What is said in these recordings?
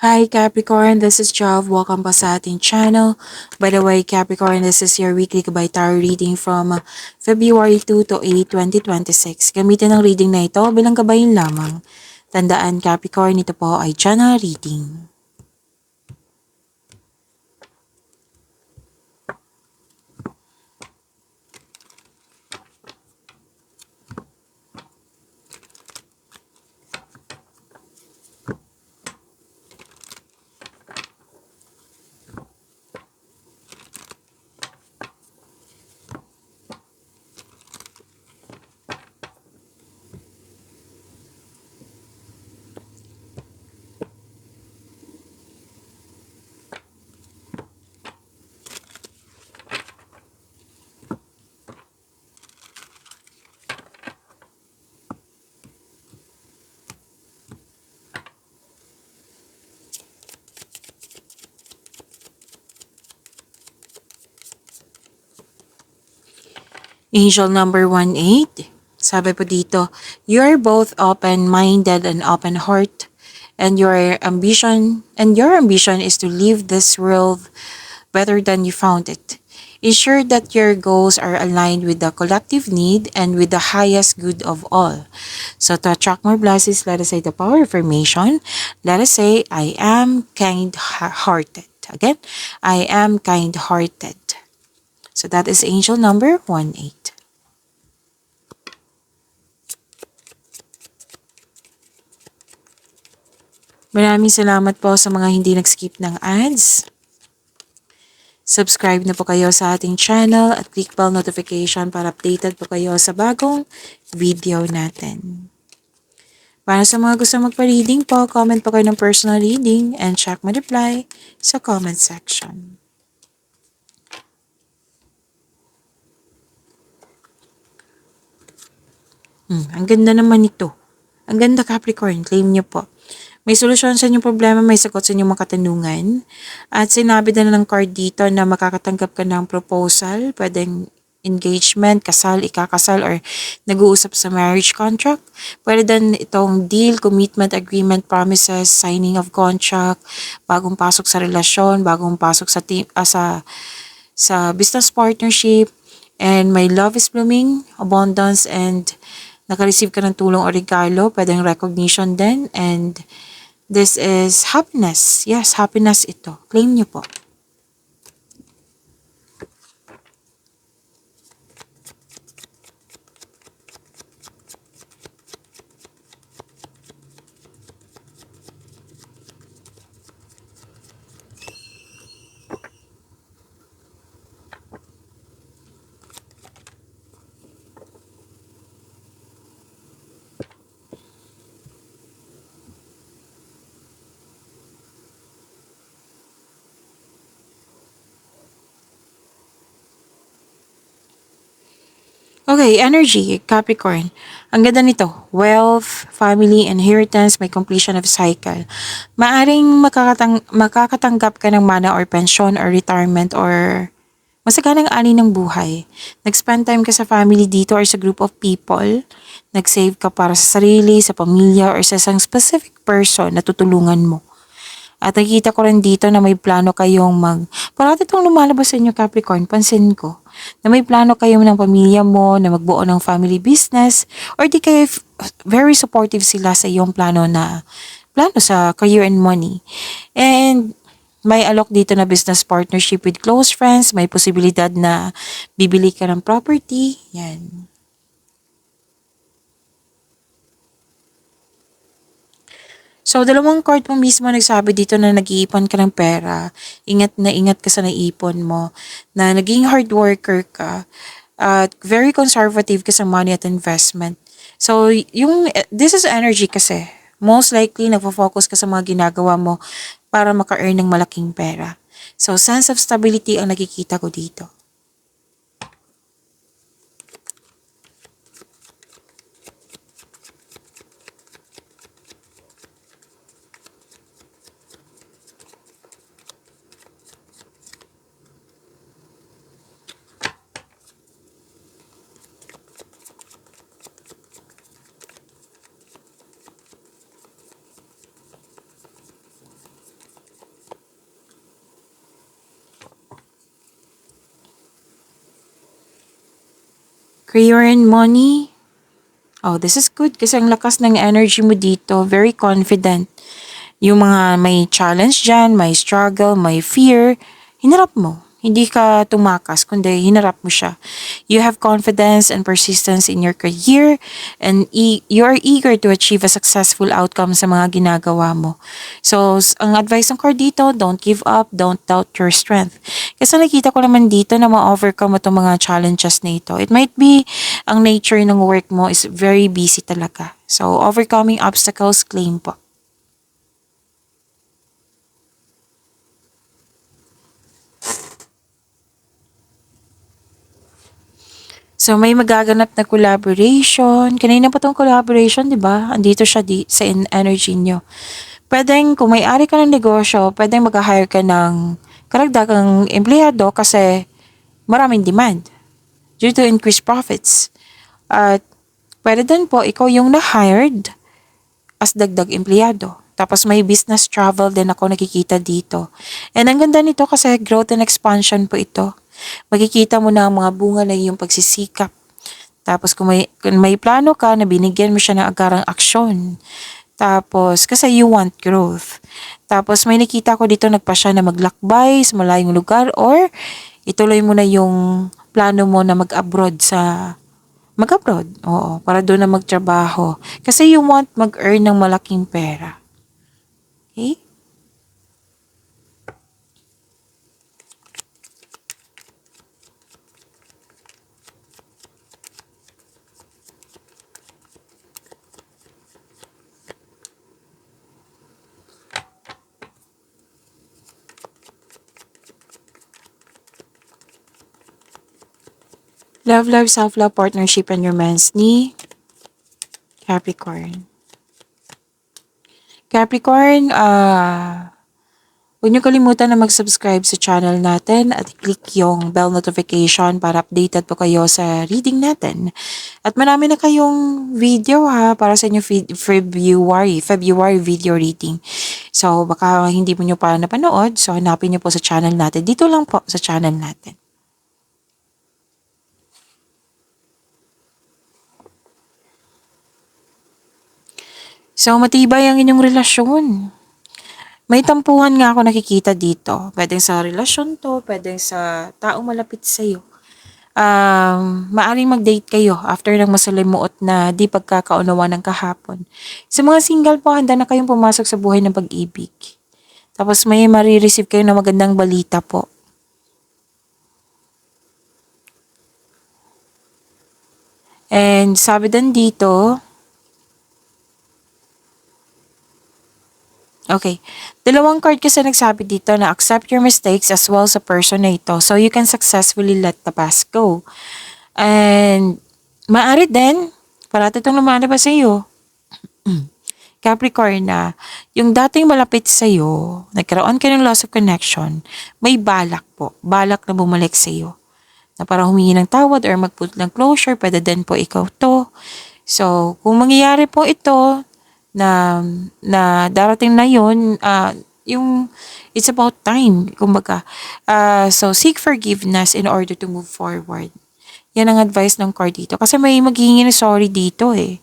Hi Capricorn, this is Jav. Welcome pa sa ating channel. By the way, Capricorn, this is your weekly Gabay Tarot reading from February 2 to 8, 2026. Gamitin ang reading na ito bilang gabayin lamang. Tandaan Capricorn, ito po ay channel reading. Angel number 18. Sabi po dito, you are both open-minded and open-heart, and your ambition is to leave this world better than you found it. Ensure that your goals are aligned with the collective need and with the highest good of all. So to attract more blessings, let us say the power of affirmation. Let us say, I am kind-hearted. Again, I am kind-hearted. So that is angel number 18. Maraming salamat po sa mga hindi nag-skip ng ads. Subscribe na po kayo sa ating channel at click bell notification para updated po kayo sa bagong video natin. Para sa mga gusto magpa-reading po, comment po kayo ng personal reading and check my reply sa comment section. Ang ganda naman ito. Ang ganda Capricorn, claim niyo po. May solusyon sa inyong problema, may sagot sa inyong mga katanungan. At sinabi na ng card dito na makakatanggap ka ng proposal, pwedeng engagement, kasal, ikakasal, or nag-uusap sa marriage contract. Pwede din itong deal, commitment, agreement, promises, signing of contract, bagong pasok sa relasyon, bagong pasok sa team, sa business partnership, and my love is blooming, abundance, and naka-receive ka ng tulong o regalo, pwedeng recognition din, and this is happiness. Yes, happiness ito. Claim niyo po. Okay, energy, Capricorn. Ang ganda nito. Wealth, family, inheritance, may completion of cycle. Maaring makakatanggap ka ng mana or pension or retirement or masaganang ani ng buhay. Nag-spend time ka sa family dito or sa group of people. Nag-save ka para sa sarili, sa pamilya, or sa isang specific person na tutulungan mo. At nakikita ko rin dito na may plano kayong parati itong lumalabas sa inyo Capricorn, pansin ko. Na may plano kayo ng pamilya mo, na magbuo ng family business, or di kayo very supportive sila sa iyong plano sa career and money. And may alok dito na business partnership with close friends, may posibilidad na bibili ka ng property, yan. So, dalawang card mo mismo nagsabi dito na nag-iipon ka ng pera. Ingat na ingat ka sa naipon mo. Na naging hard worker ka. At very conservative ka sa money at investment. So, this is energy kasi. Most likely, nagpo-focus ka sa mga ginagawa mo para maka-earn ng malaking pera. So, sense of stability ang nakikita ko dito. Prayer and money. Oh, this is good kasi ang lakas ng energy mo dito. Very confident. Yung mga may challenge dyan, may struggle, may fear, hinarap mo. Hindi ka tumakas, kundi hinarap mo siya. You have confidence and persistence in your career and you are eager to achieve a successful outcome sa mga ginagawa mo. So, ang advice ng card dito, don't give up, don't doubt your strength. Kasi nakita ko naman dito na ma-overcome mo itong mga challenges na ito. It might be ang nature ng work mo is very busy talaga. So, overcoming obstacles, claim po. So, may magaganap na collaboration. Kanina pa tong collaboration, di ba? Andito siya sa energy nyo. Pwedeng, kung may-ari ka ng negosyo, pwedeng mag-hire ka ng karagdagang empleyado kasi maraming demand due to increased profits. At pwede din po, ikaw yung na-hired as dagdag empleyado. Tapos may business travel din ako nakikita dito. And ang ganda nito kasi growth and expansion po ito. Makikita mo na ang mga bunga ng iyong pagsisikap. Tapos kung may plano ka na binigyan mo siya ng agarang aksyon. Tapos kasi you want growth. Tapos may nakita ko dito nagpa siya na maglakbay sa malayong lugar or ituloy mo na yung plano mo na mag-abroad. Oo, para doon na magtrabaho. Kasi you want mag-earn ng malaking pera. Okay? Love, love, self-love, partnership, and romance ni Capricorn. Capricorn, huwag niyo kalimutan na mag-subscribe sa channel natin at click yung bell notification para updated po kayo sa reading natin. At marami na kayong video para sa inyo February video reading. So baka hindi mo nyo pa napanood, so hanapin nyo po sa channel natin. Dito lang po sa channel natin. So matibay ang inyong relasyon. May tampuhan nga ako nakikita dito. Pwedeng sa relasyon to, pwedeng sa taong malapit sa'yo. Maaring mag-date kayo after ng masalimuot na di pagkakaunawa ng kahapon. Sa mga single po, handa na kayong pumasok sa buhay ng pag-ibig. Tapos may marireceive kayo na magandang balita po. And sabi din dito, okay. Dalawang card kasi nagsabi dito na accept your mistakes as well sa person na ito so you can successfully let the past go. And maaari din, parati itong lumalabas sa iyo. Capricorn na yung dating malapit sa iyo, nagkaroon ka ng loss of connection, may balak po. Balak na bumalik sa iyo. Na para humingi ng tawad or mag-put ng closure, pwede din po ikaw to. So, kung mangyayari po ito, na darating na yun, yung it's about time, kumbaga. So, seek forgiveness in order to move forward. Yan ang advice ng card dito. Kasi may maghihingi ng sorry dito eh.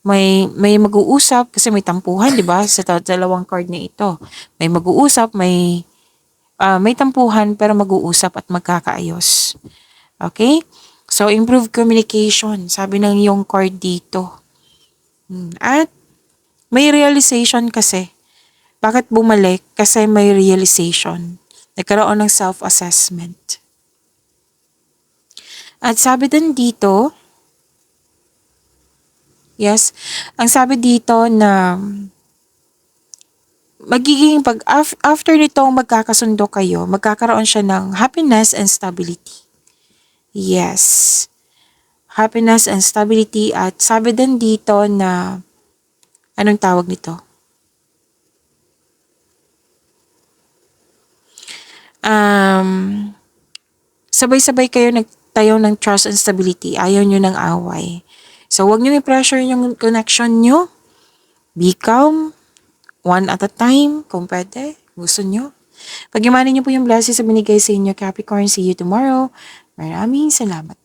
May mag-uusap kasi may tampuhan, di ba? Sa dalawang card na ito. May mag-uusap, may tampuhan pero mag-uusap at magkakaayos. Okay? So, improve communication. Sabi ng yung card dito. At may realization kasi. Bakit bumalik? Kasi may realization. Nagkaroon ng self-assessment. At sabi din dito, yes, ang sabi dito na magiging after nitong magkakasundo kayo, magkakaroon siya ng happiness and stability. Yes. Happiness and stability at sabi din dito na anong tawag nito? Sabay-sabay kayo nagtayo ng trust and stability. Ayaw nyo ng away. So, huwag nyo i-pressure yung connection nyo. Be calm. One at a time. Kung pwede. Gusto nyo. Pag-imanin nyo po yung blessings sa binigay sa inyo, Capricorn. See you tomorrow. Maraming salamat.